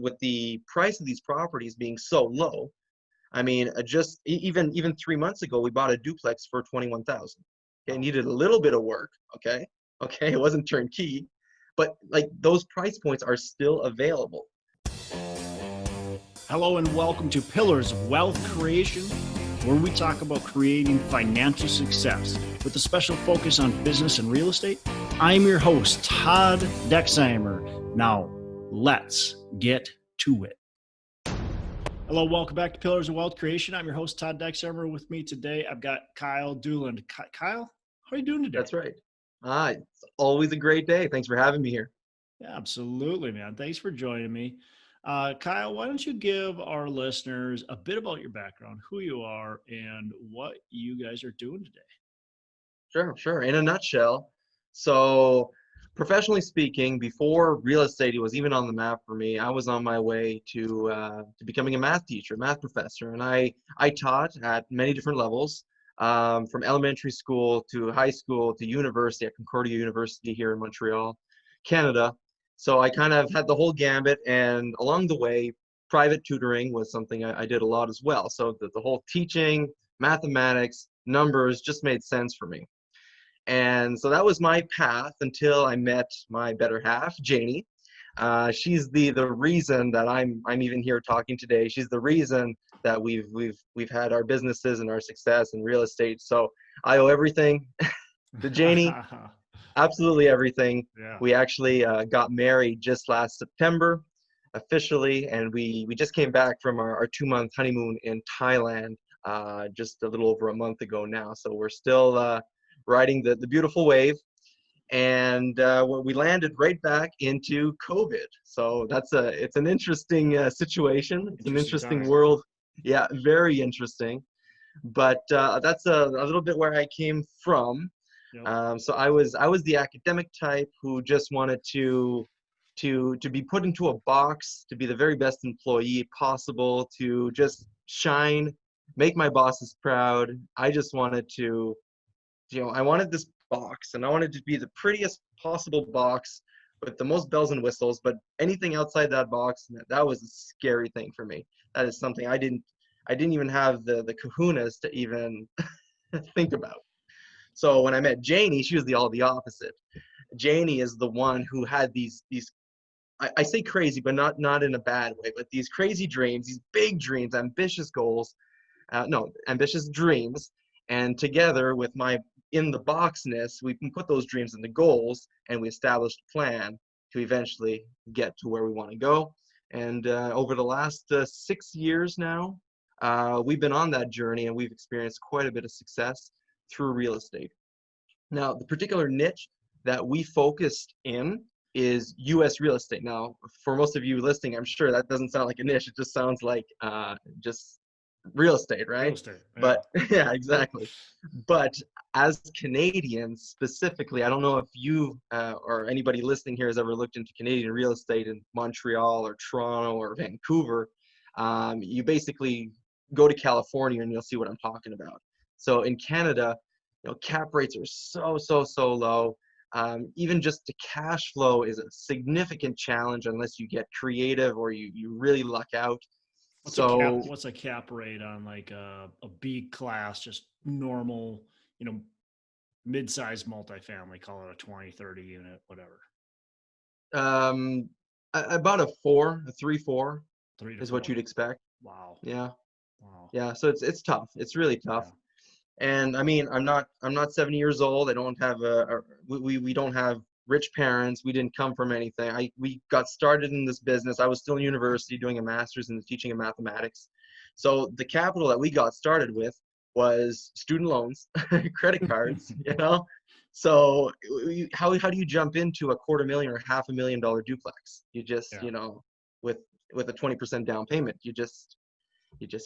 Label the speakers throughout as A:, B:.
A: with the price of these properties being so low, I mean, even 3 months ago, we bought a duplex for 21,000. Okay, it needed a little bit of work. Okay, it wasn't turnkey, but like those price points are still available.
B: Hello and welcome to Pillars of Wealth Creation, where we talk about creating financial success with a special focus on business and real estate. I'm your host, Todd Dexheimer. Now, let's get to it. Hello, welcome back to Pillars of Wealth Creation. I'm your host, Todd Dexheimer. With me today, I've got Kyle Duelund. Kyle, how are you doing today?
A: That's right. It's always a great day. Thanks for having me here.
B: Yeah, absolutely, man. Thanks for joining me. Kyle, why don't you give our listeners a bit about your background, who you are, and what you guys are doing today?
A: Sure. In a nutshell, so professionally speaking, before real estate was even on the map for me, I was on my way to becoming a math teacher, math professor, and I taught at many different levels, from elementary school to high school to university at Concordia University here in Montreal, Canada. So I kind of had the whole gambit, and along the way, private tutoring was something I did a lot as well. So the whole teaching, mathematics, numbers just made sense for me. And so that was my path until I met my better half, Jani. She's the reason that I'm even here talking today. She's the reason that we've had our businesses and our success in real estate. So I owe everything to Jani. Absolutely everything.
B: Yeah.
A: We actually got married just last September officially, and we just came back from our 2-month honeymoon in Thailand just a little over a month ago now. So we're still riding the beautiful wave, and we landed right back into COVID. So it's an interesting situation. It's an interesting world. Yeah, very interesting. But that's a little bit where I came from. Yep. So I was the academic type who just wanted to be put into a box, to be the very best employee possible, to just shine, make my bosses proud. I just wanted to, I wanted this box, and I wanted to be the prettiest possible box with the most bells and whistles. But anything outside that box, that was a scary thing for me. That is something I didn't even have the kahunas to even think about. So when I met Jani, she was all the opposite. Jani is the one who had these I say crazy, but not in a bad way, but these crazy dreams, these big dreams, ambitious goals, ambitious dreams. And together with my in the boxness, we can put those dreams into goals, and we established a plan to eventually get to where we want to go. And over the last 6 years now, we've been on that journey, and we've experienced quite a bit of success through real estate. Now, the particular niche that we focused in is U.S. real estate. Now, for most of you listening, I'm sure that doesn't sound like a niche. It just sounds like just real estate, right?
B: Real estate, yeah.
A: But yeah, exactly. But as Canadians specifically, I don't know if you or anybody listening here has ever looked into Canadian real estate in Montreal or Toronto or Vancouver. You basically go to California and you'll see what I'm talking about. So in Canada, cap rates are so low. Even just the cash flow is a significant challenge unless you get creative or you really luck out.
B: What's a cap rate on like a B class, just normal, mid-sized multifamily, call it a 20, 30 unit, whatever?
A: About a 3-4 is what you'd expect.
B: Wow.
A: Yeah.
B: Wow.
A: Yeah. So it's tough. It's really tough. Yeah. And I mean, I'm not 70 years old. I don't have we don't have rich parents. We didn't come from anything. We got started in this business. I was still in university doing a master's in the teaching of mathematics. So the capital that we got started with was student loans, credit cards, So how do you jump into a $250,000 or $500,000 duplex? You just, with a 20% down payment, you just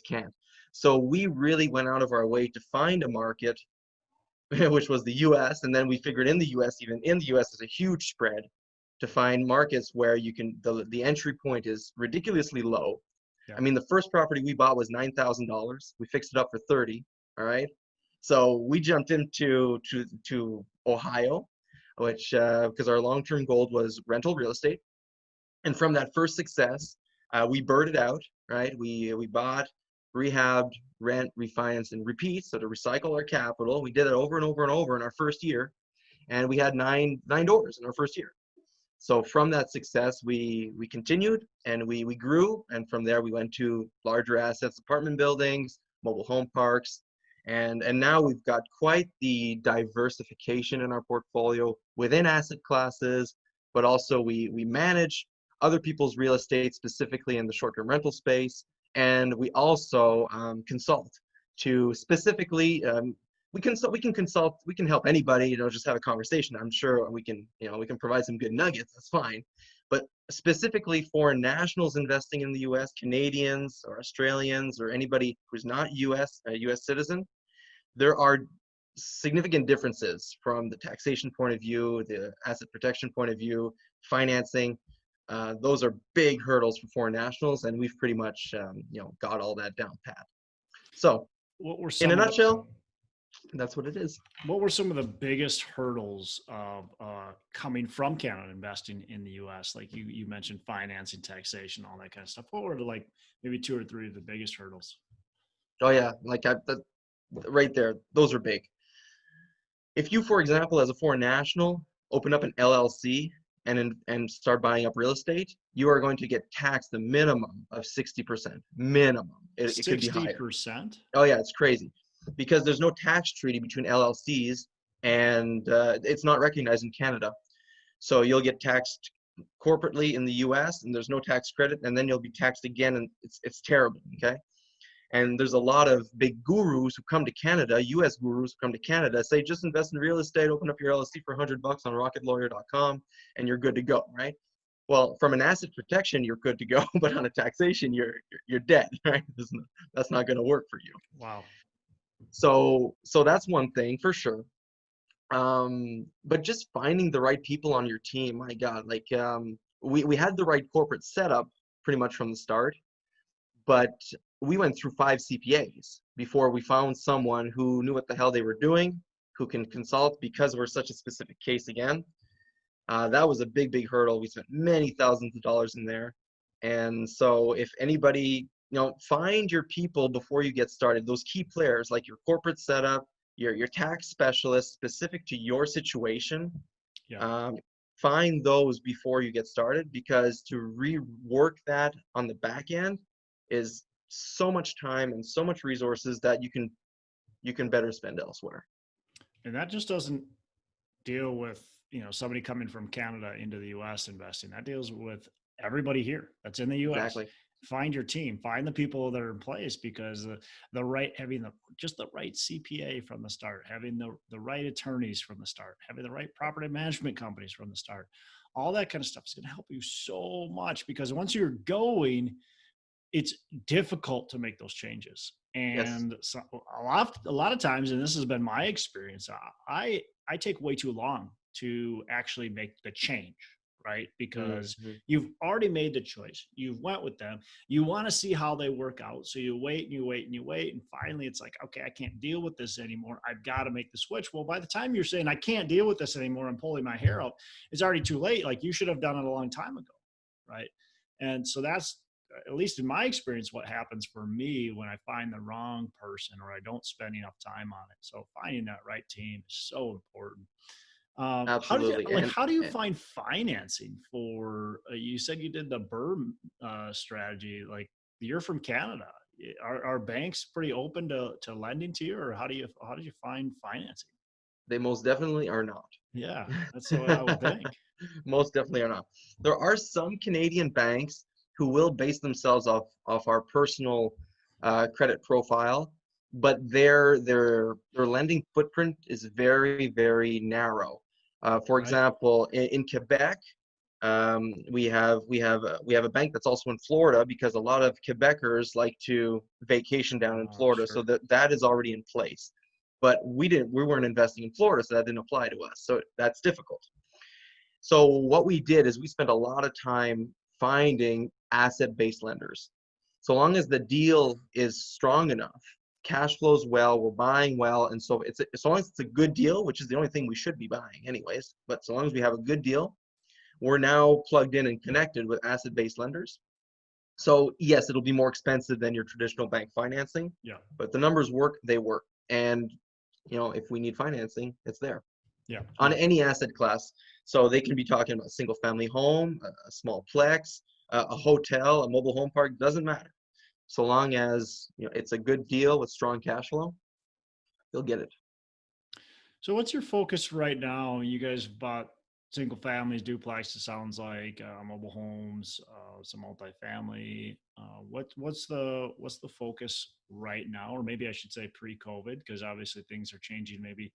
A: can't. So we really went out of our way to find a market, which was the U.S. And then we figured even in the U.S. is a huge spread to find markets where you can, the entry point is ridiculously low. Yeah. I mean, the first property we bought was $9,000. We fixed it up for $30,000. All right. So we jumped into Ohio, which because our long-term goal was rental real estate. And from that first success, We birded out, right? We bought, rehabbed, rent, refinance, and repeat. So to recycle our capital, we did it over and over and over in our first year, and we had nine doors in our first year. So from that success, we continued and we grew, and from there we went to larger assets, apartment buildings, mobile home parks, and now we've got quite the diversification in our portfolio within asset classes, but also we manage other people's real estate, specifically in the short-term rental space, and we also consult to specifically we can consult, we can help anybody, just have a conversation. I'm sure we can, we can provide some good nuggets, that's fine. But specifically foreign nationals investing in the US, Canadians or Australians or anybody who's not a US citizen, there are significant differences from the taxation point of view, the asset protection point of view, financing. Those are big hurdles for foreign nationals, and we've pretty much, got all that down pat. So
B: What were
A: in
B: some
A: a
B: of the,
A: nutshell, that's what it is.
B: what were some of the biggest hurdles of coming from Canada investing in the US? Like you mentioned financing, taxation, all that kind of stuff. What were like maybe 2 or 3 of the biggest hurdles?
A: Oh yeah, right there, those are big. If you, for example, as a foreign national, open up an LLC and start buying up real estate, you are going to get taxed a minimum of 60%. Minimum. It could be higher.
B: 60%?
A: Oh yeah, it's crazy. Because there's no tax treaty between LLCs, and it's not recognized in Canada. So you'll get taxed corporately in the US, and there's no tax credit, and then you'll be taxed again, and it's terrible, okay? And there's a lot of big gurus who come to Canada, US gurus who come to Canada, say just invest in real estate, open up your LLC for $100 on rocketlawyer.com, and you're good to go, right? Well, from an asset protection, you're good to go, but on a taxation, you're dead, right? That's not going to work for you.
B: Wow.
A: So that's one thing for sure. But just finding the right people on your team, my God, like we had the right corporate setup pretty much from the start, but we went through 5 CPAs before we found someone who knew what the hell they were doing, who can consult, because we're such a specific case again. That was a big hurdle. We spent many thousands of dollars in there. And so if anybody, find your people before you get started, those key players like your corporate setup, your tax specialist specific to your situation.
B: Yeah.
A: Find those before you get started, because to rework that on the back end is so much time and so much resources that you can better spend elsewhere.
B: And that just doesn't deal with, somebody coming from Canada into the US investing. That deals with everybody here that's in the US.
A: Exactly.
B: Find your team, find the people that are in place, because having the right CPA from the start, having the right attorneys from the start, having the right property management companies from the start, all that kind of stuff is going to help you so much, because once you're going, it's difficult to make those changes. And yes. So a lot of times, and this has been my experience, I take way too long to actually make the change, right? Because you've already made the choice. You've went with them. You want to see how they work out. So you wait and you wait and you wait. And finally it's like, okay, I can't deal with this anymore. I've got to make the switch. Well, by the time you're saying I can't deal with this anymore, I'm pulling my hair out, it's already too late. Like, you should have done it a long time ago, right? And so that's, at least in my experience, what happens for me when I find the wrong person or I don't spend enough time on it. So finding that right team is so important.
A: Absolutely.
B: How do you find financing for, you said you did the BRRRR strategy, like you're from Canada. Are banks pretty open to lending to you, or how did you find financing?
A: They most definitely are not.
B: Yeah, that's what I would think.
A: Most definitely are not. There are some Canadian banks who will base themselves off our personal credit profile, but their lending footprint is very narrow. For example, in Quebec, we have a bank that's also in Florida, because a lot of Quebecers like to vacation down in Florida,
B: sure.
A: so that is already in place. But we weren't investing in Florida, so that didn't apply to us. So that's difficult. So what we did is we spent a lot of time finding asset-based lenders. So long as the deal is strong enough, cash flows well, we're buying well, and so so long as it's a good deal, which is the only thing we should be buying anyways, but so long as we have a good deal, we're now plugged in and connected with asset-based lenders. So yes, it'll be more expensive than your traditional bank financing.
B: Yeah.
A: But the numbers work, they work. And if we need financing, it's there
B: Yeah.
A: on any asset class. So they can be talking about single family home, a small plex, a hotel, a mobile home park, doesn't matter. So long as it's a good deal with strong cash flow, they'll get it.
B: So what's your focus right now? You guys bought single families, duplexes, sounds like, mobile homes, some multifamily. What's the focus right now, or maybe I should say pre-COVID, because obviously things are changing. Maybe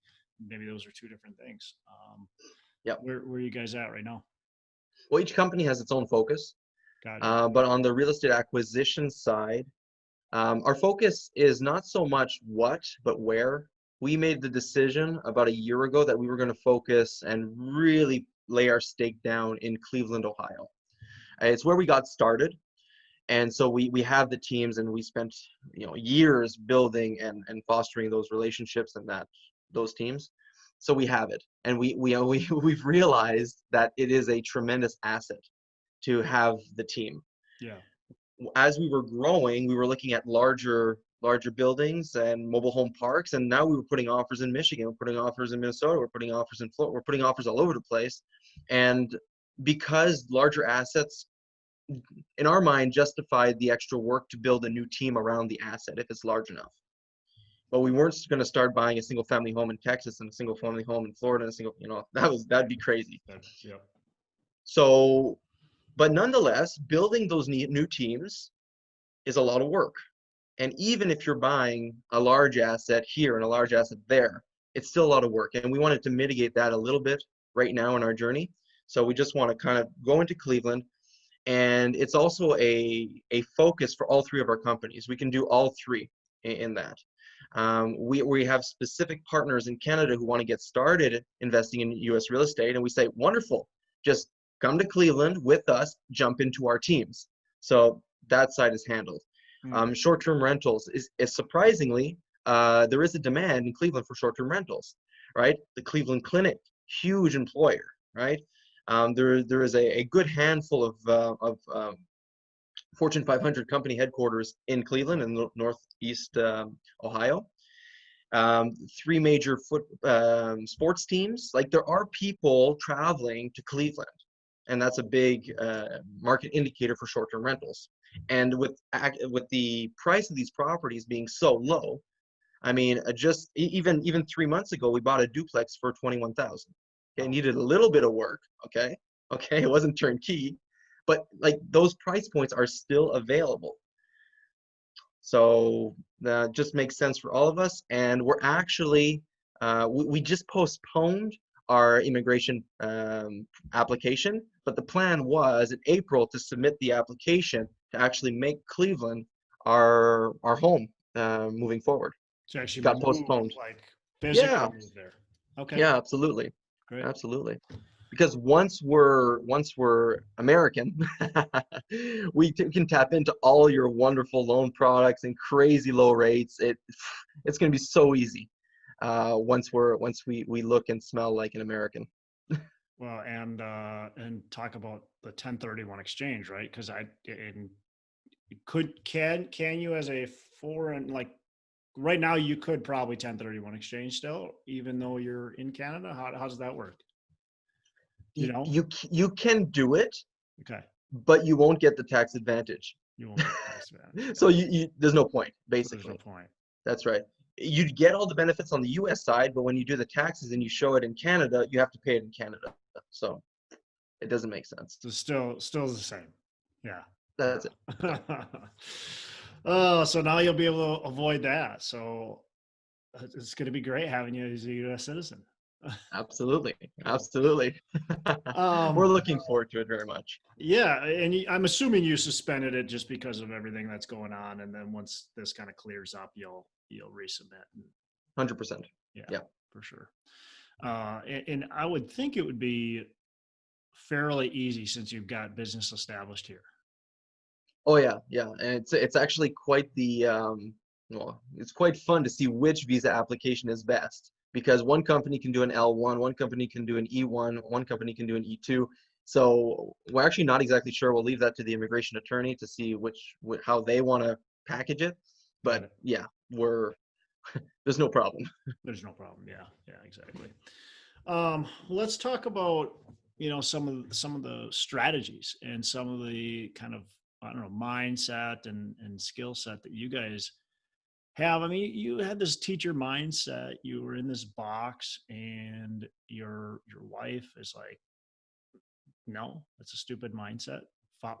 B: those are two different things.
A: Yeah.
B: Where are you guys at right now?
A: Well, each company has its own focus,
B: Got it.
A: but on the real estate acquisition side, our focus is not so much what, but where. We made the decision about a year ago that we were going to focus and really lay our stake down in Cleveland, Ohio. It's where we got started. And so we have the teams, and we spent years building and fostering those relationships and those teams. So we have it, and we've realized that it is a tremendous asset to have the team.
B: Yeah.
A: As we were growing, we were looking at larger buildings and mobile home parks, and now we were putting offers in Michigan, we're putting offers in Minnesota, we're putting offers in Florida, we're putting offers all over the place. And because larger assets, in our mind, justified the extra work to build a new team around the asset if it's large enough. But we weren't going to start buying a single family home in Texas and a single family home in Florida and a single, that'd be crazy.
B: Yeah.
A: So, but nonetheless, building those new teams is a lot of work. And even if you're buying a large asset here and a large asset there, it's still a lot of work. And we wanted to mitigate that a little bit right now in our journey. So we just want to kind of go into Cleveland. And it's also a focus for all three of our companies. We can do all three in that. We have specific partners in Canada who want to get started investing in US real estate. And we say, wonderful, just come to Cleveland with us, jump into our teams. So that side is handled. Short-term rentals is surprisingly, there is a demand in Cleveland for short-term rentals, right? The Cleveland Clinic, huge employer, right? There is a good handful of Fortune 500 company headquarters in Cleveland and Northeast Ohio. Three major sports teams. Like, there are people traveling to Cleveland, and that's a big market indicator for short-term rentals. And with the price of these properties being so low, I mean, just even 3 months ago, we bought a duplex for $21,000. Okay, needed a little bit of work. Okay, it wasn't turnkey, but like, those price points are still available. So that just makes sense for all of us. And we're actually we just postponed our immigration application, but the plan was in April to submit the application to actually make Cleveland our home moving forward.
B: So actually
A: got postponed.
B: like physically
A: Yeah.
B: move there. Okay.
A: Yeah, absolutely.
B: Great.
A: Absolutely. Because once we're American, we can tap into all your wonderful loan products and crazy low rates. It's going to be so easy once we look and smell like an American.
B: Well, and talk about the 1031 exchange, right? Because can you, as a foreign, like right now, you could probably 1031 exchange still, even though you're in Canada. How does that work?
A: You can do it.
B: Okay.
A: But you won't get the tax advantage.
B: You won't get the tax advantage.
A: So there's no point, basically.
B: There's no point.
A: That's right. You'd get all the benefits on the US side, but when you do the taxes and you show it in Canada, you have to pay it in Canada. So it doesn't make sense.
B: It's still the same. Yeah.
A: That's it.
B: Oh, so now you'll be able to avoid that. So it's going to be great having you as a U.S. citizen.
A: Absolutely. We're looking forward to it very much.
B: Yeah, and I'm assuming you suspended it just because of everything that's going on, and then once this kind of clears up, you'll resubmit.
A: 100%. Yeah,
B: for sure. And I would think it would be fairly easy since you've got business established here.
A: Oh yeah. And it's actually quite the it's quite fun to see which visa application is best, because one company can do an L1, one company can do an E1, one company can do an E2. So we're actually not exactly sure. We'll leave that to the immigration attorney to see how they want to package it. But yeah, there's no problem.
B: There's no problem. Yeah, yeah, exactly. Let's talk about, some of the strategies and some of the kind of, I don't know, mindset and skill set that you guys have. I mean, you had this teacher mindset. You were in this box, and your wife is like, no, that's a stupid mindset.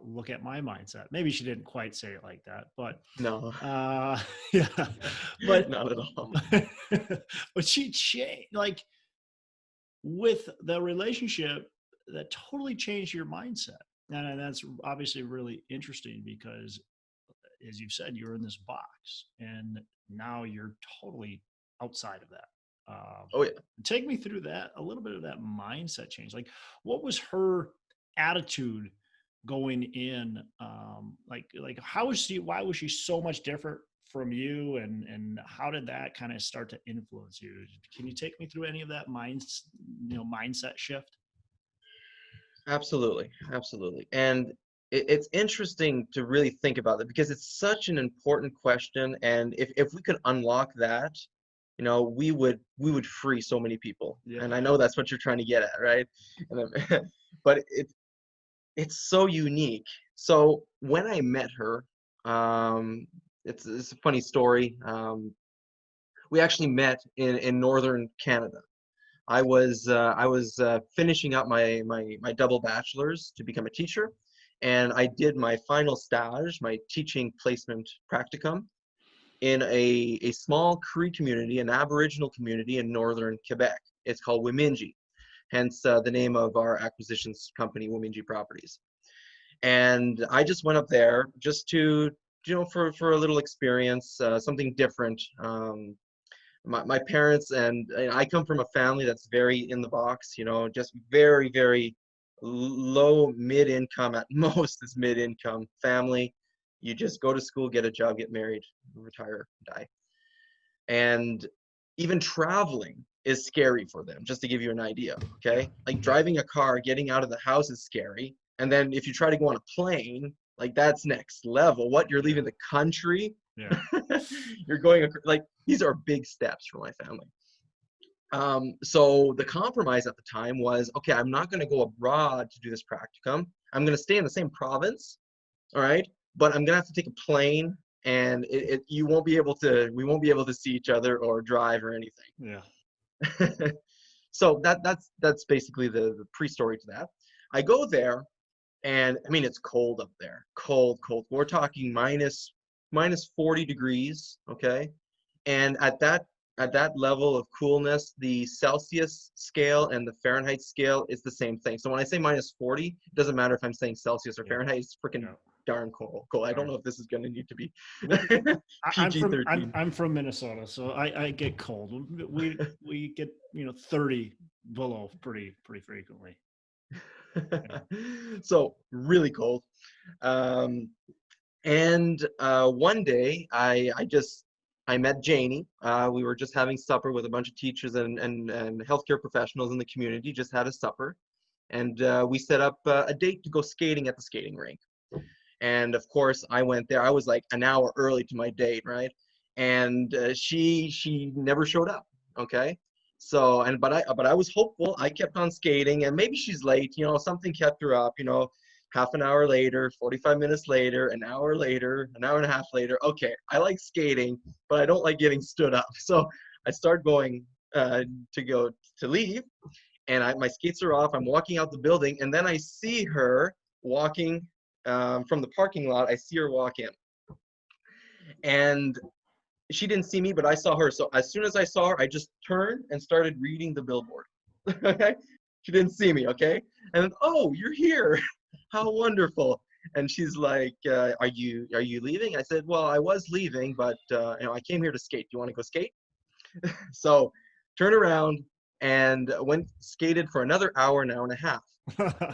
B: Look at my mindset. Maybe she didn't quite say it like that, but
A: No,
B: yeah, but
A: not at all.
B: but she changed, like, with the relationship, that totally changed your mindset. And that's obviously really interesting because, as you've said, you're in this box and now you're totally outside of that.
A: Oh yeah.
B: Take me through that, a little bit of that mindset change. Like, what was her attitude going in? Like why was she so much different from you, and how did that kind of start to influence you? Can you take me through any of that mindset shift?
A: Absolutely, absolutely. And it's interesting to really think about it because it's such an important question. And if we could unlock that, we would free so many people.
B: Yeah.
A: And I know that's what you're trying to get at, right? But it's so unique. So when I met her, it's a funny story. We actually met in northern Canada. I was finishing up my double bachelor's to become a teacher, and I did my final stage, my teaching placement practicum, in a small Cree community, an Aboriginal community in northern Quebec. It's called Wemindji, hence the name of our acquisitions company, Wemindji Properties. And I just went up there just to, for a little experience, something different. My parents and I come from a family that's very in the box, just very, very low mid-income, at most is mid-income family. You just go to school, get a job, get married, retire, die. And even traveling is scary for them, just to give you an idea, okay? Like driving a car, getting out of the house is scary. And then if you try to go on a plane, like that's next level. What, you're leaving the country?
B: Yeah.
A: You're going, like, these are big steps for my family. So the compromise at the time was, okay, I'm not going to go abroad to do this practicum. I'm going to stay in the same province, all right? But I'm going to have to take a plane, and we won't be able to see each other or drive or anything.
B: Yeah.
A: So that's basically the pre-story to that. I go there, and I mean, it's cold up there, cold. We're talking minus 40 degrees, okay? And at that level of coolness, the Celsius scale and the Fahrenheit scale is the same thing. So when I say minus 40, it doesn't matter if I'm saying Celsius or Fahrenheit. It's freaking darn cold. I don't know if this is going to need to be PG-13.
B: I'm from Minnesota, so I get cold. We get 30 below pretty frequently.
A: So really cold. And one day I met Jani. We were just having supper with a bunch of teachers and healthcare professionals in the community, just had a supper. And we set up a date to go skating at the skating rink. And of course, I went there. I was like an hour early to my date, right? And she never showed up, okay? So, but I was hopeful. I kept on skating, and maybe she's late, something kept her up, half an hour later, 45 minutes later, an hour later, an hour and a half later. Okay, I like skating, but I don't like getting stood up. So I start going to leave, and my skates are off. I'm walking out the building, and then I see her walking from the parking lot. I see her walk in, and she didn't see me, but I saw her. So as soon as I saw her, I just turned and started reading the billboard. Okay, she didn't see me. Okay, and then, oh, you're here. How wonderful. And she's like, are you leaving? I said, well, I was leaving, but I came here to skate. Do you want to go skate? So turned around and skated for another hour, an hour and a half.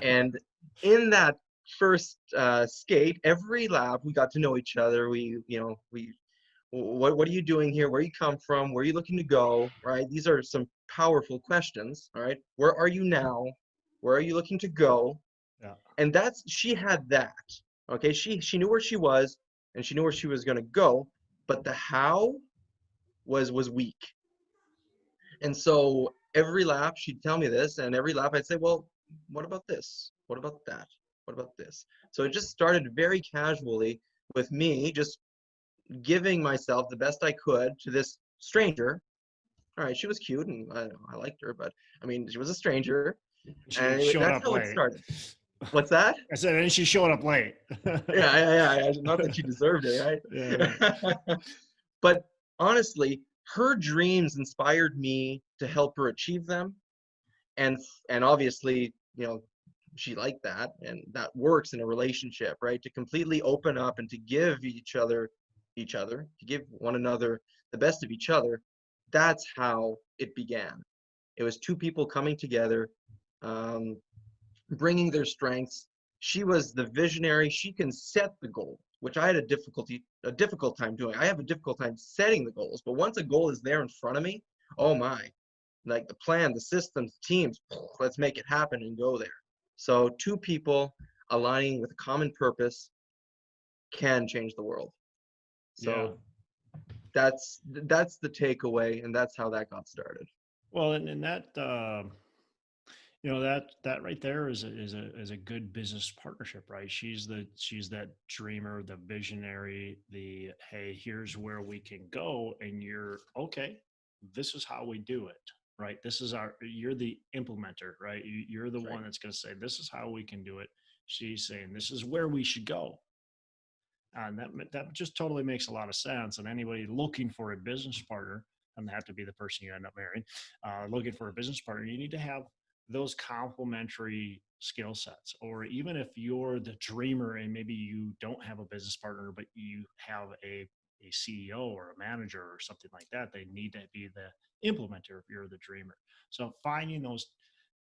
A: And in that first skate, every lap, we got to know each other. What are you doing here? Where you come from? Where are you looking to go? Right? These are some powerful questions. All right. Where are you now? Where are you looking to go?
B: Yeah.
A: And she had that. Okay. She knew where she was and she knew where she was going to go, but the how was weak. And so every lap she'd tell me this, and every lap I'd say, well, what about this? What about that? What about this? So it just started very casually with me just giving myself the best I could to this stranger. All right, she was cute and I liked her, but I mean, she was a stranger.
B: She
A: And
B: showed
A: that's
B: up
A: how it
B: late.
A: started. What's that?
B: I said, and she showed up late.
A: Yeah. Not that she deserved it, right?
B: Yeah.
A: But honestly, her dreams inspired me to help her achieve them. And obviously, she liked that, and that works in a relationship, right? To completely open up and to give each other, to give one another the best of each other. That's how it began. It was two people coming together, um, bringing their strengths. She was the visionary. She can set the goal, which I had a difficult time doing. I have a difficult time setting the goals, but once a goal is there in front of me, oh my, like the plan, the systems, teams, let's make it happen and go there. So two people aligning with a common purpose can change the world.
B: Yeah.
A: So that's the takeaway, and that's how that got started.
B: Well, and that that right there is a good business partnership, right? She's that dreamer, the visionary, the hey, here's where we can go, and you're okay. This is how we do it, right? You're the implementer, right? You're the one that's going to say this is how we can do it. She's saying this is where we should go, and that just totally makes a lot of sense. And anybody looking for a business partner, doesn't have to be the person you end up marrying, looking for a business partner, you need to have those complementary skill sets. Or even if you're the dreamer and maybe you don't have a business partner, but you have a CEO or a manager or something like that, they need to be the implementer if you're the dreamer. So finding those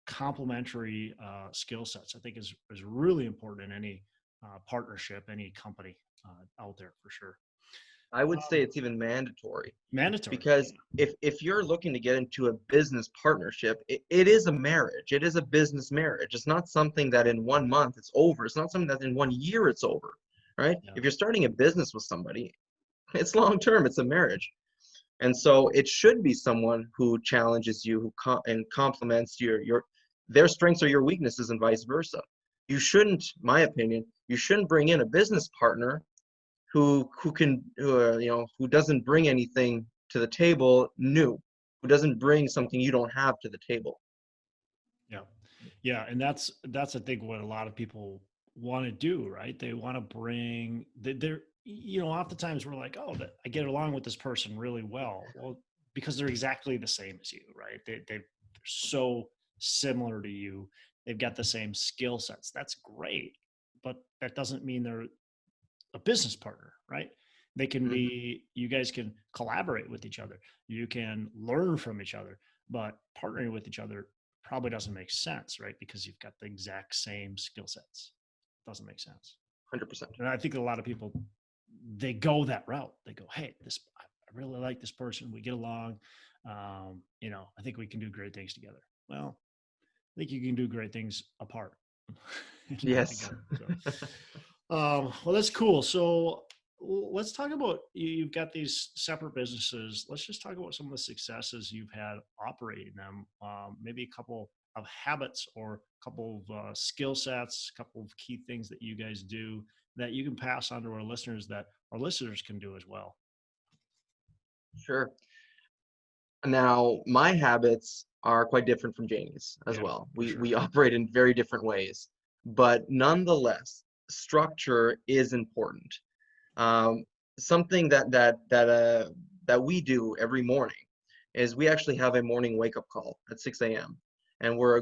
B: complementary skill sets, I think, is really important in any partnership, any company out there for sure.
A: I would say it's even mandatory.
B: Mandatory.
A: Because if you're looking to get into a business partnership, it is a marriage. It is a business marriage. It's not something that in 1 month it's over. It's not something that in 1 year it's over, right?
B: Yeah.
A: If you're starting a business with somebody, it's long term. It's a marriage. And so it should be someone who challenges you, and complements their strengths or your weaknesses, and vice versa. You shouldn't, my opinion, you shouldn't bring in a business partner who doesn't bring anything to the table new, who doesn't bring something you don't have to the table.
B: Yeah, and that's I think what a lot of people want to do, right? They want to bring they're oftentimes we're like, oh, I get along with this person really well. Well, because they're exactly the same as you, right? They're so similar to you. They've got the same skill sets. That's great, but that doesn't mean they're a business partner, right? They can be, you guys can collaborate with each other. You can learn from each other, but partnering with each other probably doesn't make sense, right? Because you've got the exact same skill sets. It doesn't make sense.
A: 100%.
B: And I think a lot of people, they go that route. They go, hey, I really like this person. We get along. I think we can do great things together. Well, I think you can do great things apart.
A: Yes.
B: Well, that's cool. So let's talk about, you've got these separate businesses. Let's just talk about some of the successes you've had operating them. Maybe a couple of habits or a couple of skill sets, a couple of key things that you guys do that you can pass on to our listeners that our listeners can do as well.
A: Sure. Now, my habits are quite different from Jani's as well. We operate in very different ways, but nonetheless, structure is important. Something that we do every morning is we actually have a morning wake-up call at 6 a.m. And we're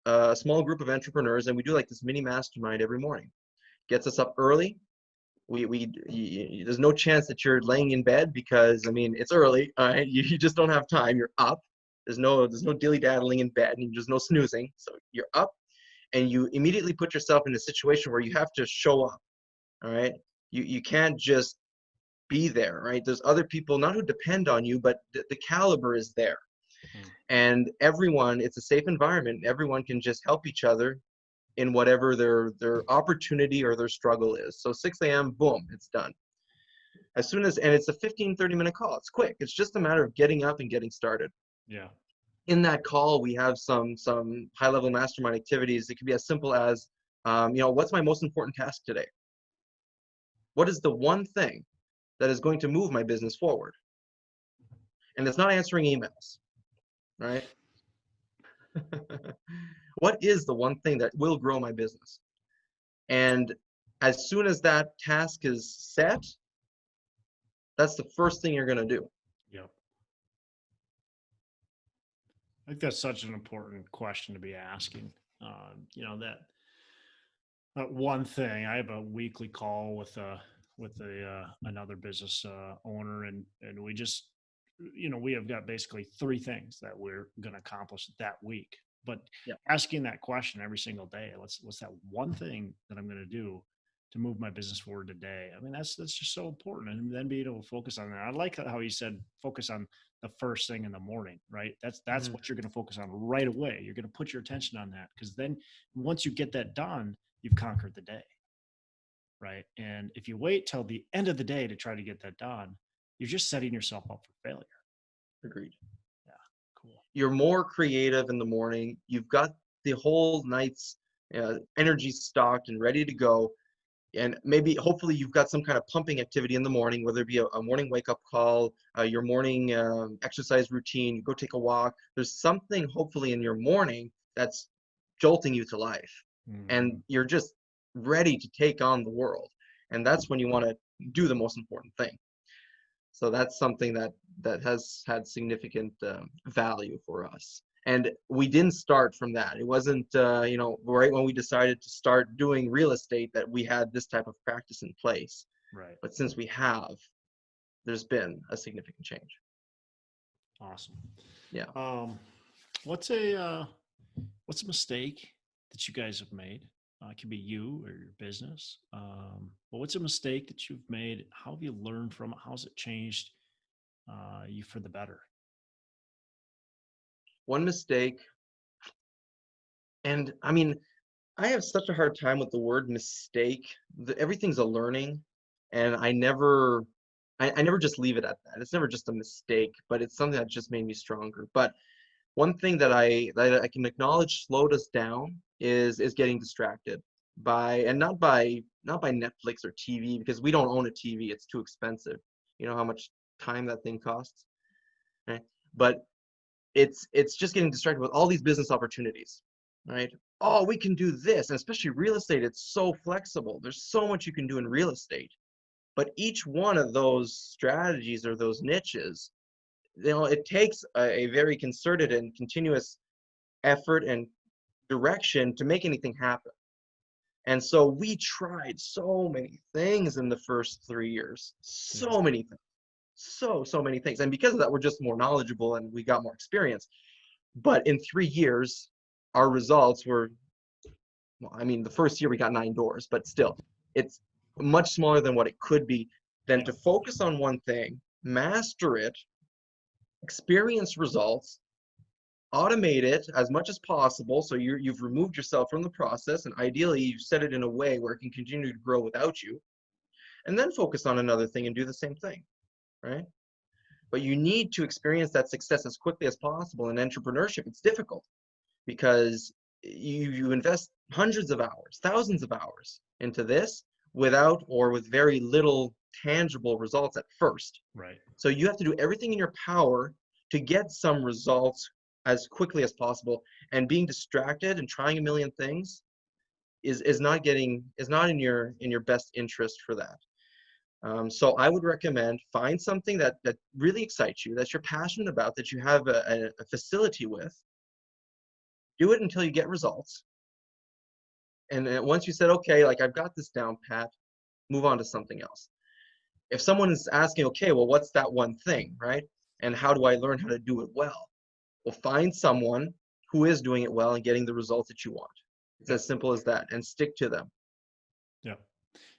A: a small group of entrepreneurs, and we do like this mini mastermind every morning. Gets us up early. There's no chance that you're laying in bed because, I mean, it's early. You just don't have time. You're up. There's no dilly-daddling in bed, and there's no snoozing. So you're up, and you immediately put yourself in a situation where you have to show up. All right. You can't just be there, right? There's other people, not who depend on you, but the caliber is there. And everyone, it's a safe environment. Everyone can just help each other in whatever their opportunity or their struggle is. So 6 a.m., boom, it's done. As soon as, and it's a 15, 30-minute call. It's quick. It's just a matter of getting up and getting started.
B: Yeah.
A: In that call, we have some high-level mastermind activities. It could be as simple as, what's my most important task today? What is the one thing that is going to move my business forward? And it's not answering emails, right? What is the one thing that will grow my business? And as soon as that task is set, that's the first thing you're going to do.
B: Yep. I think that's such an important question to be asking. That one thing. I have a weekly call with another business owner, and we just, we have got basically 3 things that we're going to accomplish that week. But asking that question every single day, what's that one thing that I'm going to do to move my business forward today? I mean, that's just so important. And then being able to focus on that. I like how you said focus on the first thing in the morning, right? That's what you're going to focus on right away. You're going to put your attention on that, because then once you get that done, you've conquered the day, right? And if you wait till the end of the day to try to get that done, you're just setting yourself up for failure.
A: Agreed.
B: Yeah, cool.
A: You're more creative in the morning. You've got the whole night's energy stocked and ready to go. And maybe, hopefully, you've got some kind of pumping activity in the morning, whether it be a morning wake-up call, your morning exercise routine, you go take a walk. There's something, hopefully, in your morning that's jolting you to life.
B: Mm-hmm.
A: And you're just ready to take on the world. And that's when you want to do the most important thing. So that's something that has had significant value for us. And we didn't start from that. It wasn't, right when we decided to start doing real estate that we had this type of practice in place.
B: Right.
A: But since we have, there's been a significant change.
B: Awesome.
A: Yeah.
B: What's a mistake that you guys have made? It can be you or your business. But what's a mistake that you've made? How have you learned from it? How's it changed you for the better?
A: One mistake, and I mean, I have such a hard time with the word mistake. Everything's a learning, and I never just leave it at that. It's never just a mistake, but it's something that just made me stronger. But one thing that I can acknowledge slowed us down is getting distracted not by Netflix or TV, because we don't own a TV. It's too expensive. You know how much time that thing costs, right? But it's just getting distracted with all these business opportunities, right? Oh, we can do this. And especially real estate, it's so flexible. There's so much you can do in real estate. But each one of those strategies or those niches, it takes a very concerted and continuous effort and direction to make anything happen. And so we tried so many things in the first 3 years, so many things. So many things. And because of that, we're just more knowledgeable and we got more experience. But in 3 years, our results were, the first year we got 9 doors, but still, it's much smaller than what it could be. Than to focus on one thing, master it, experience results, automate it as much as possible. So you've removed yourself from the process, and ideally you've set it in a way where it can continue to grow without you. And then focus on another thing and do the same thing. Right? But you need to experience that success as quickly as possible. In entrepreneurship, it's difficult because you invest hundreds of hours, thousands of hours into this without or with very little tangible results at first.
B: Right.
A: So you have to do everything in your power to get some results as quickly as possible. And being distracted and trying a million things is not in your best interest for that. So I would recommend find something that really excites you, that you're passionate about, that you have a facility with. Do it until you get results. And then once you said, okay, like I've got this down pat, move on to something else. If someone is asking, okay, well, what's that one thing, right? And how do I learn how to do it well? Well, find someone who is doing it well and getting the results that you want. It's as simple as that, and stick to them.
B: Yeah.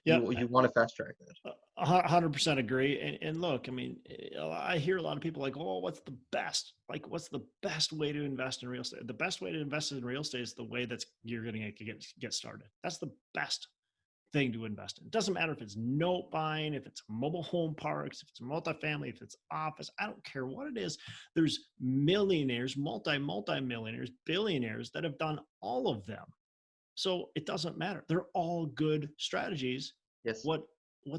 B: Yeah,
A: You want to fast track that.
B: 100% agree. And look, I mean, I hear a lot of people like, oh, what's the best way to invest in real estate? The best way to invest in real estate is the way you're going to get started. That's the best thing to invest in. It doesn't matter if it's note buying, if it's mobile home parks, if it's multifamily, if it's office, I don't care what it is. There's millionaires, multi-millionaires, billionaires that have done all of them. So it doesn't matter. They're all good strategies.
A: Yes.
B: What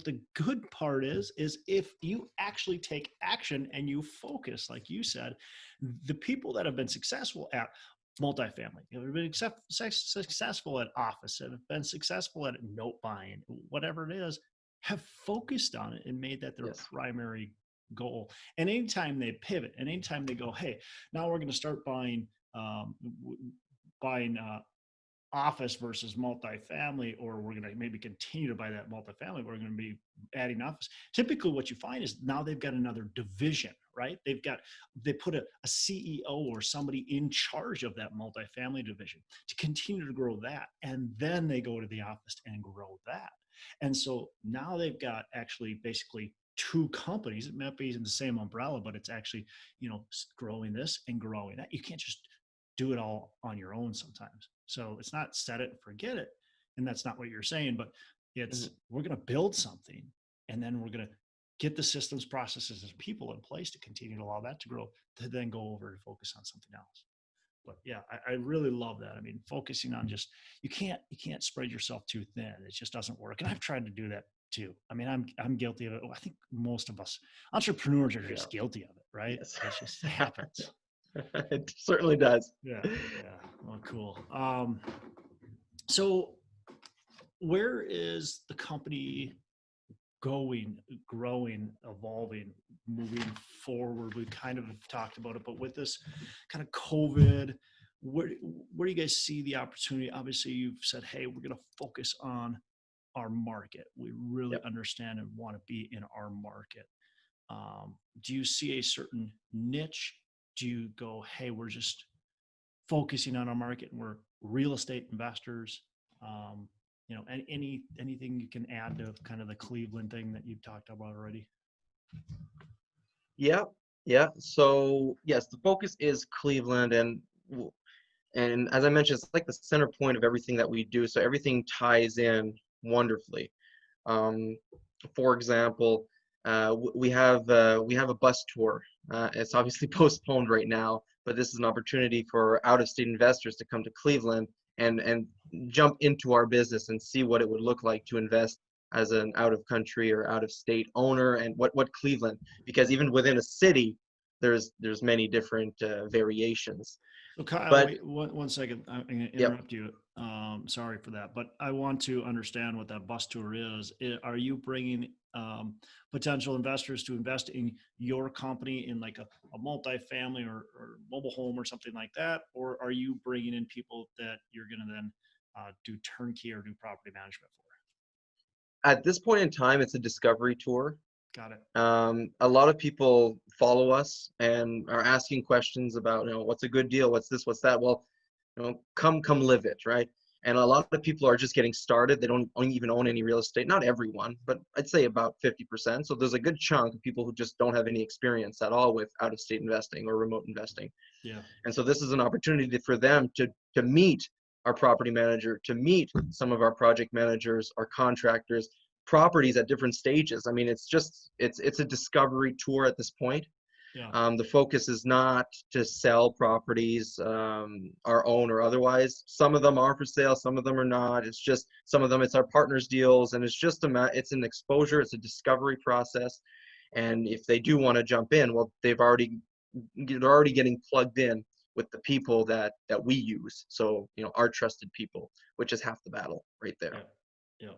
B: the good part is if you actually take action and you focus, like you said, the people that have been successful at multifamily, have been successful at office, have been successful at note buying, whatever it is, have focused on it and made that their primary goal. And anytime they pivot, and anytime they go, hey, now we're going to start buying office versus multifamily, or we're going to maybe continue to buy that multifamily, we're going to be adding office. Typically what you find is now they've got another division, right? They put a CEO or somebody in charge of that multifamily division to continue to grow that. And then they go to the office and grow that. And so now they've got actually basically two companies. It might be in the same umbrella, but it's actually, growing this and growing that. You can't just do it all on your own sometimes. So it's not set it and forget it. And that's not what you're saying, but it's, we're going to build something, and then we're going to get the systems, processes, and people in place to continue to allow that to grow, to then go over and focus on something else. But yeah, I really love that. I mean, focusing on just, you can't spread yourself too thin. It just doesn't work. And I've tried to do that too. I mean, I'm guilty of it. I think most of us entrepreneurs are just guilty of it, right?
A: Yes.
B: It just happens.
A: It certainly does.
B: Yeah. Well, cool. So where is the company going, growing, evolving, moving forward? We kind of talked about it, but with this kind of COVID, where do you guys see the opportunity? Obviously, you've said, hey, we're going to focus on our market. We really understand and want to be in our market. Do you see a certain niche? Do you go, hey, we're just focusing on our market and we're real estate investors? Anything you can add to kind of the Cleveland thing that you've talked about already?
A: Yeah. So yes, the focus is Cleveland, and as I mentioned, it's like the center point of everything that we do. So everything ties in wonderfully. For example, we have a bus tour. It's obviously postponed right now, but this is an opportunity for out-of-state investors to come to Cleveland and jump into our business and see what it would look like to invest as an out-of-country or out-of-state owner, and what Cleveland, because even within a city, there's many different variations.
B: So Kyle,
A: But
B: wait one second. I'm going to interrupt you. Sorry for that, but I want to understand what that bus tour is. Are you bringing potential investors to invest in your company in like a multifamily or mobile home or something like that? Or are you bringing in people that you're going to then do turnkey or do property management for?
A: at this point in time, it's a discovery tour.
B: Got it.
A: A lot of people follow us and are asking questions about, what's a good deal? What's this? What's that? Well, come live it, right? And a lot of people are just getting started. They don't even own any real estate. Not everyone, but I'd say about 50%. So there's a good chunk of people who just don't have any experience at all with out-of-state investing or remote investing.
B: Yeah.
A: And so this is an opportunity for them to meet our property manager, to meet some of our project managers, our contractors, properties at different stages. I mean, it's a discovery tour at this point.
B: Yeah.
A: The focus is not to sell properties, our own or otherwise. Some of them are for sale, some of them are not. It's just some of them, it's our partners deals, and it's it's an exposure, it's a discovery process. And if they do want to jump in, well, they're already getting plugged in with the people that we use. So, our trusted people, which is half the battle right there.
B: Yeah.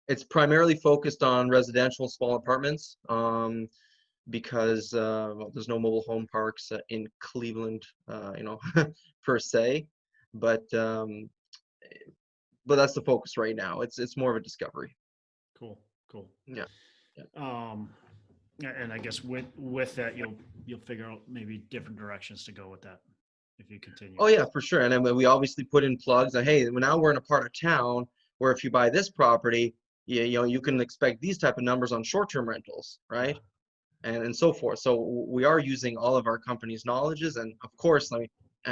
A: It's primarily focused on residential small apartments, because there's no mobile home parks in Cleveland, per se. But that's the focus right now. It's more of a discovery.
B: Cool.
A: Yeah.
B: And I guess with that, you'll figure out maybe different directions to go with that if you continue.
A: Oh yeah, for sure. And then we obviously put in plugs. Hey, now we're in a part of town where if you buy this property, you can expect these type of numbers on short-term rentals, right? And so forth. So we are using all of our company's knowledges, and of course, I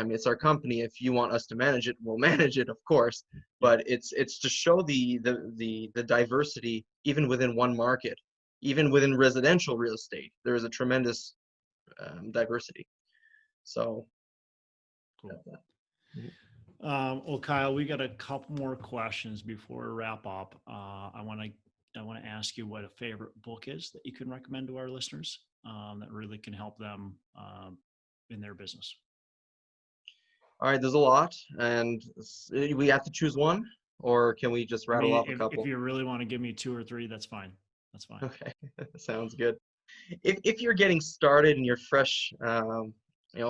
A: mean, it's our company. If you want us to manage it, we'll manage it, of course. But it's to show the diversity even within one market, even within residential real estate. There is a tremendous diversity. So,
B: cool. Well, Kyle, we got a couple more questions before we wrap up. I want to ask you what a favorite book is that you can recommend to our listeners that really can help them in their business.
A: All right, there's a lot, and we have to choose one, or can we just rattle off a couple?
B: If you really want to give me 2 or 3, that's fine. That's fine.
A: Okay, sounds good. If you're getting started and you're fresh,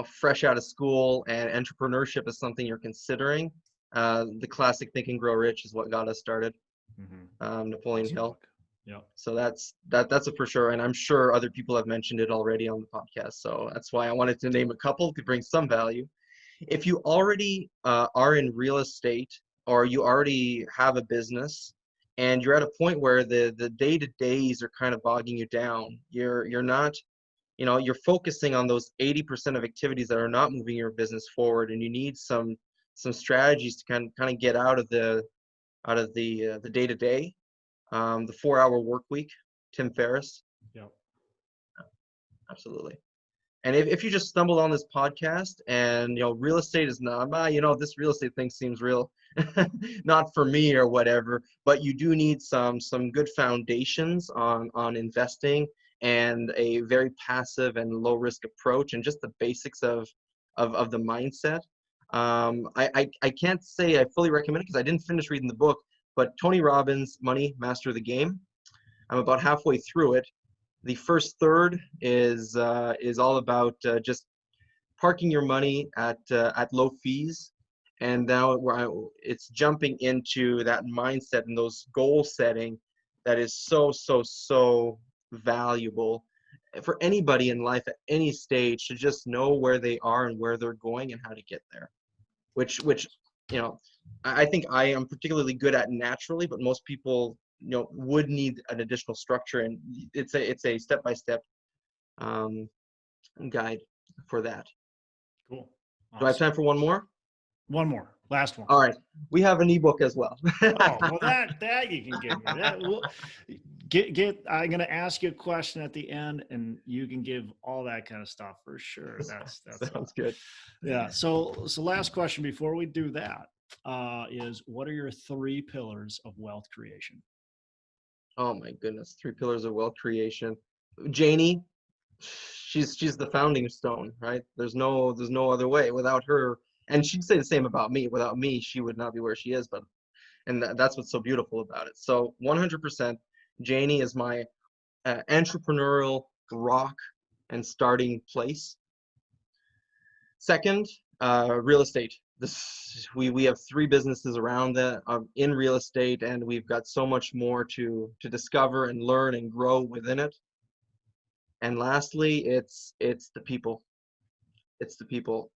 A: fresh out of school, and entrepreneurship is something you're considering, the classic Think and Grow Rich is what got us started. Napoleon Hill.
B: Yeah.
A: So that's a for sure, and I'm sure other people have mentioned it already on the podcast. So that's why I wanted to name a couple to bring some value. If you already are in real estate, or you already have a business, and you're at a point where the day-to-days are kind of bogging you down, you're not, you're focusing on those 80% of activities that are not moving your business forward, and you need some strategies to kind of get out of the day-to-day. The 4-hour work week, Tim Ferriss.
B: Yeah,
A: absolutely. And if you just stumbled on this podcast and real estate is not, this real estate thing seems real, not for me or whatever, but you do need some good foundations on investing and a very passive and low risk approach, and just the basics of the mindset. I can't say I fully recommend it because I didn't finish reading the book, but Tony Robbins' Money, Master the Game. I'm about halfway through it. The first third is all about just parking your money at low fees, and now it's jumping into that mindset and those goal setting that is so valuable for anybody in life at any stage, to just know where they are and where they're going and how to get there. Which I think I am particularly good at naturally, but most people would need an additional structure, and it's a step-by-step guide for that.
B: Cool. Awesome.
A: Do I have time for one more?
B: One more, last one.
A: All right, we have an ebook as well.
B: Oh, well, that you can give me. That will get. I'm going to ask you a question at the end, and you can give all that kind of stuff for sure. That
A: sounds good.
B: Yeah. So last question before we do that is, what are your 3 pillars of wealth creation?
A: Oh my goodness, 3 pillars of wealth creation. Jani, she's the founding stone, right? There's no other way. Without her, and she'd say the same about me. Without me, she would not be where she is. And that's what's so beautiful about it. So 100%, Jani is my entrepreneurial rock and starting place. Second, real estate. We have 3 businesses around that in real estate, and we've got so much more to discover and learn and grow within it. And lastly, it's the people. It's the people.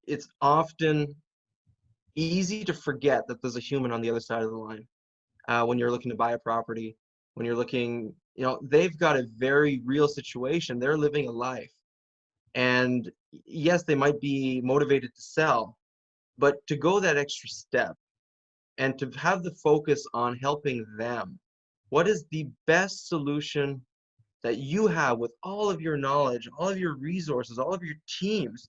A: It's often easy to forget that there's a human on the other side of the line. When you're looking to buy a property, when you're looking, they've got a very real situation. They're living a life. And yes, they might be motivated to sell, but to go that extra step and to have the focus on helping them, what is the best solution that you have with all of your knowledge, all of your resources, all of your teams?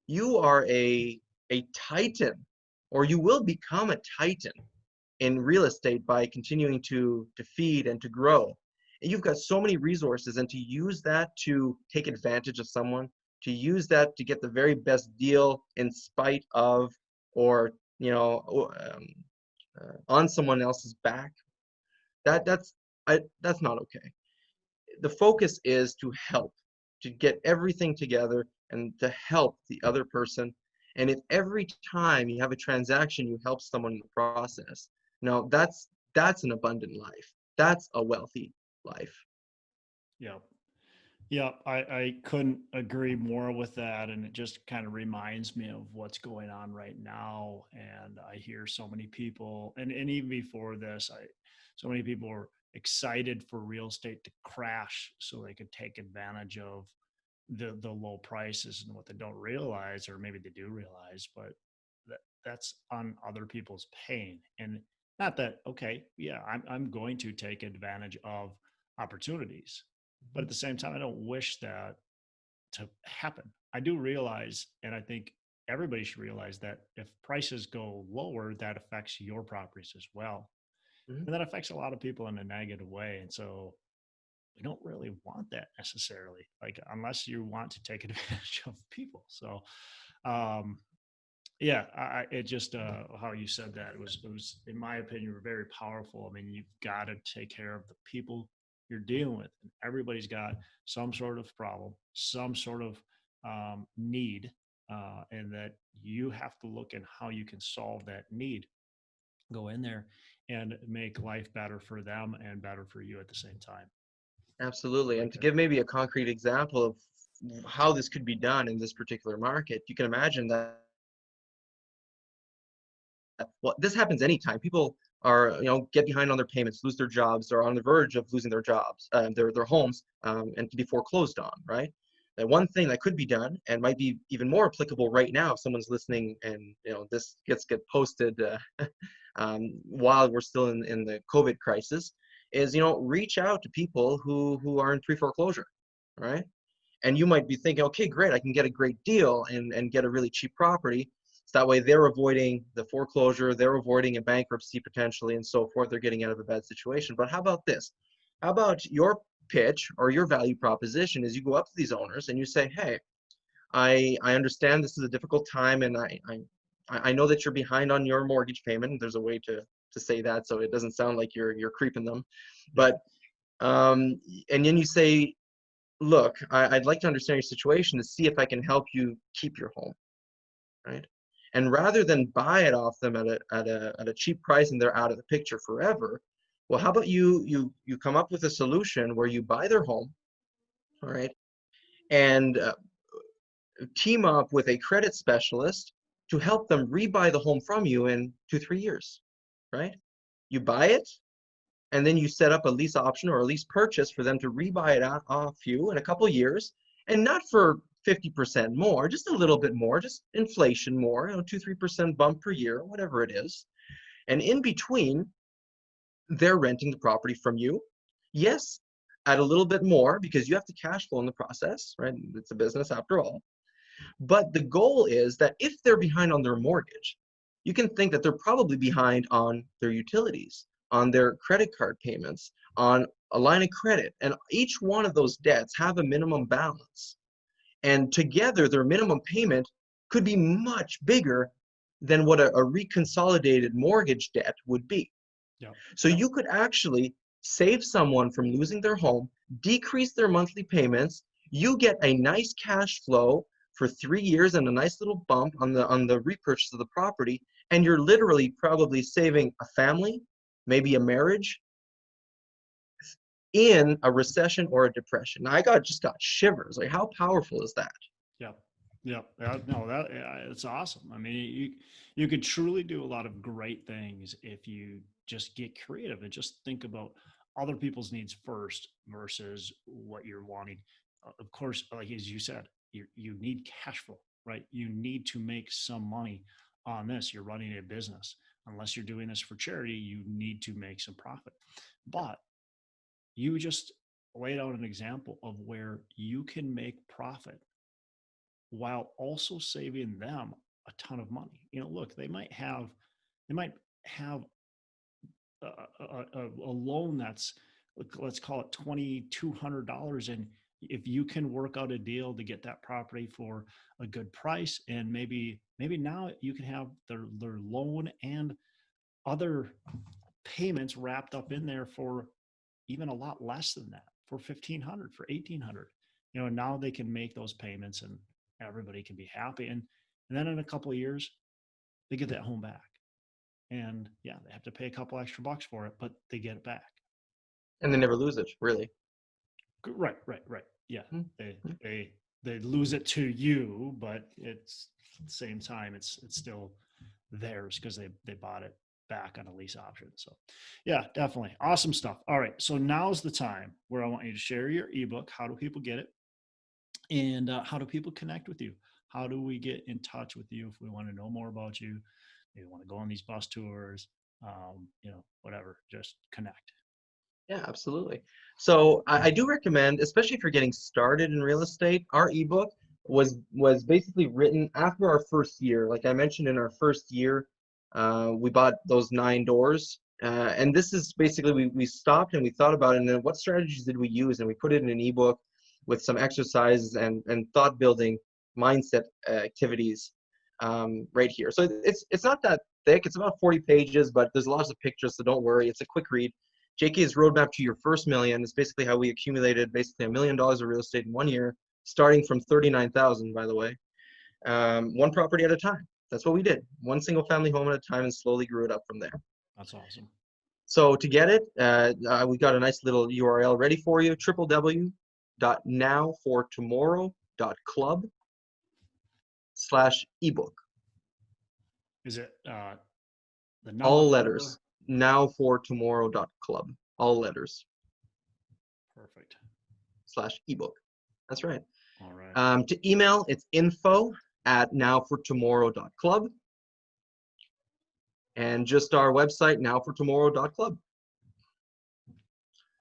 A: You are a titan, or you will become a titan in real estate by continuing to feed and to grow. And you've got so many resources, and to use that to take advantage of someone, to use that to get the very best deal in spite of, or on someone else's back, that's not okay. The focus is to help, to get everything together and to help the other person. And if every time you have a transaction, you help someone in the process, now that's an abundant life. That's a wealthy life.
B: Yeah. Yeah, I couldn't agree more with that. And it just kind of reminds me of what's going on right now. And I hear so many people, and even before this, so many people are excited for real estate to crash so they could take advantage of the low prices. And what they don't realize, or maybe they do realize, but that's on other people's pain. And not that, okay, yeah, I'm going to take advantage of opportunities, but at the same time, I don't wish that to happen. I do realize, and I think everybody should realize, that if prices go lower, that affects your properties as well.
A: Mhm.
B: And that affects a lot of people in a negative way. And so we don't really want that necessarily, like, unless you want to take advantage of people. So, um, yeah, it just, how you said that, it was, in my opinion, very powerful. I mean, you've got to take care of the people you're dealing with. And everybody's got some sort of problem, some sort of need, and that you have to look at how you can solve that need. Go in there and make life better for them and better for you at the same time.
A: Absolutely.
B: Right
A: And to
B: there.
A: give maybe a concrete example of how this could be done in this particular market, you can imagine that, well, this happens anytime. People are, get behind on their payments, lose their jobs, or on the verge of losing their jobs, their homes, and to be foreclosed on, right? And one thing that could be done, and might be even more applicable right now, if someone's listening and this get posted while we're still in the COVID crisis, is reach out to people who are in pre-foreclosure, right? And you might be thinking, okay, great, I can get a great deal and get a really cheap property. So that way they're avoiding the foreclosure, they're avoiding a bankruptcy potentially, and so forth. They're getting out of a bad situation. But how about this? How about your pitch or your value proposition is you go up to these owners and you say, hey, I understand this is a difficult time, and I know that you're behind on your mortgage payment. There's a way to say that so it doesn't sound like you're creeping them.
B: Yeah.
A: But and then you say, look, I'd like to understand your situation to see if I can help you keep your home, right? And rather than buy it off them at a cheap price and they're out of the picture forever, well, how about you come up with a solution where you buy their home, all right, and team up with a credit specialist to help them rebuy the home from you in 2-3 years, right? You buy it, and then you set up a lease option or a lease purchase for them to rebuy it off you in a couple of years, and not for 50% more, just a little bit more, just inflation more, 2-3% bump per year, whatever it is. And in between, they're renting the property from you. Yes, at a little bit more because you have to cash flow in the process, right? It's a business after all. But the goal is that if they're behind on their mortgage, you can think that they're probably behind on their utilities, on their credit card payments, on a line of credit. And each one of those debts have a minimum balance. And together, their minimum payment could be much bigger than what a reconsolidated mortgage debt would be.
B: Yeah.
A: So you could actually save someone from losing their home, decrease their monthly payments. You get a nice cash flow for 3 years and a nice little bump on the repurchase of the property, and you're literally probably saving a family, maybe a marriage, in a recession or a depression. Now, just got shivers. Like, how powerful is that?
B: Yeah. Yeah. No, it's awesome. I mean, you could truly do a lot of great things if you just get creative and just think about other people's needs first versus what you're wanting. Of course, like as you said, you need cash flow, right? You need to make some money on this. You're running a business. Unless you're doing this for charity, you need to make some profit. But you just laid out an example of where you can make profit while also saving them a ton of money. Look, they might have a loan that's, let's call it $2,200, and if you can work out a deal to get that property for a good price, and maybe now you can have their loan and other payments wrapped up in there for even a lot less than that, for 1,500, for 1,800. Now they can make those payments and everybody can be happy. And then in a couple of years, they get that home back. And yeah, they have to pay a couple extra bucks for it, but they get it back.
A: And they never lose it, really.
B: Right, right, right. yeah, they lose it to you, but it's at the same time, it's still theirs because they bought it back on a lease option. So yeah, definitely. Awesome stuff. All right. So now's the time where I want you to share your ebook. How do people get it? And how do people connect with you? How do we get in touch with you if we want to know more about you? Maybe want to go on these bus tours, whatever, just connect.
A: Yeah, absolutely. So I do recommend, especially if you're getting started in real estate, our ebook was basically written after our first year. Like I mentioned, in our first year, we bought those 9 doors. And this is basically, we stopped and we thought about it, and then what strategies did we use? And we put it in an ebook with some exercises and thought building mindset activities right here. So it's not that thick. It's about 40 pages, but there's lots of pictures, so don't worry. It's a quick read. JK's Roadmap to Your First Million is basically how we accumulated basically $1 million of real estate in 1 year, starting from 39,000, by the way, one property at a time. That's what we did. One single family home at a time, and slowly grew it up from there.
B: That's awesome.
A: So to get it, we got a nice little URL ready for you: www.nowfortomorrow.club/ebook.
B: Is it the number?
A: All letters. Nowfortomorrow.club. All letters.
B: Perfect.
A: /ebook. That's right.
B: All right.
A: To email, it's info@nowfortomorrow.club. And just our website, nowfortomorrow.club.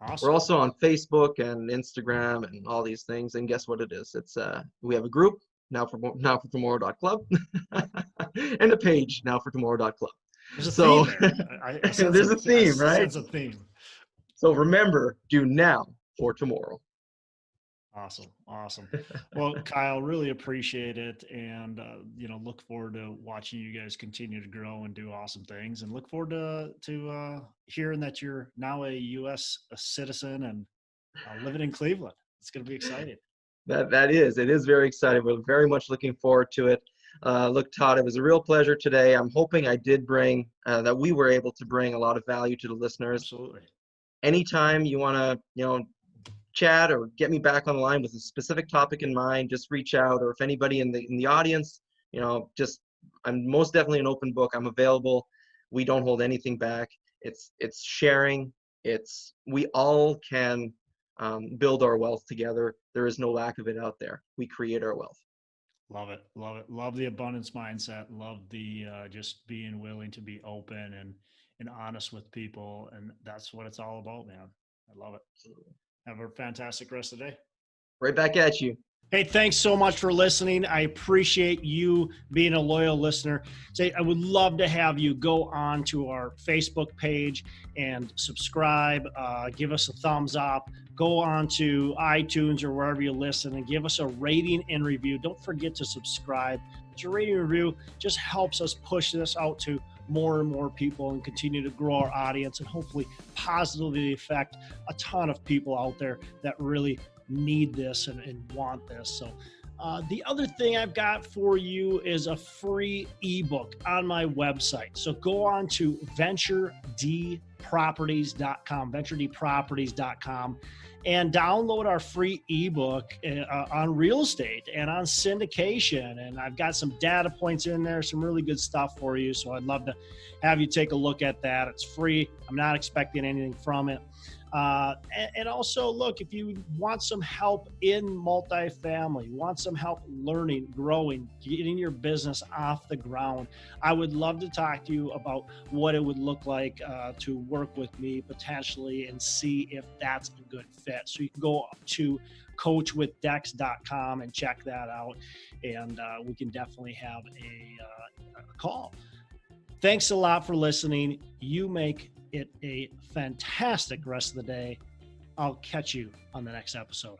B: Awesome.
A: We're also on Facebook and Instagram and all these things. And guess what it is? It's we have a group, nowfortomorrow.club, and a page, nowfortomorrow.club.
B: There's a theme there.
A: There's a theme, right?
B: It's a theme.
A: So remember, do now for tomorrow.
B: Awesome. Well, Kyle, really appreciate it. And, look forward to watching you guys continue to grow and do awesome things, and look forward to hearing that you're now a U.S. citizen and living in Cleveland. It's going to be exciting.
A: It is very exciting. We're very much looking forward to it. Look, Todd, it was a real pleasure today. I'm hoping I did bring, that we were able to bring a lot of value to the listeners.
B: Absolutely. Anytime
A: you want to, chat or get me back on the line with a specific topic in mind, just reach out. Or if anybody in the audience, I'm most definitely an open book. I'm available. We don't hold anything back. It's sharing. We all can build our wealth together. There is no lack of it out there. We create our wealth.
B: Love it. Love the abundance mindset. Love the just being willing to be open and honest with people. And that's what it's all about, man. I love it. Absolutely. Have a fantastic rest of the day.
A: Right back at you.
B: Hey, thanks so much for listening. I appreciate you being a loyal listener. I would love to have you go on to our Facebook page and subscribe. Give us a thumbs up. Go on to iTunes or wherever you listen and give us a rating and review. Don't forget to subscribe. Your rating and review just helps us push this out to more and more people and continue to grow our audience and hopefully positively affect a ton of people out there that really need this and want this. So the other thing I've got for you is a free ebook on my website. So go on to venturedproperties.com, and download our free ebook on real estate and on syndication. And I've got some data points in there, some really good stuff for you. So I'd love to have you take a look at that. It's free. I'm not expecting anything from it. And also, look, if you want some help in multifamily, want some help learning, growing, getting your business off the ground, I would love to talk to you about what it would look like to work with me potentially and see if that's a good fit. So you can go to coachwithdex.com and check that out, and we can definitely have a call. Thanks a lot for listening. You make it a fantastic rest of the day. I'll catch you on the next episode.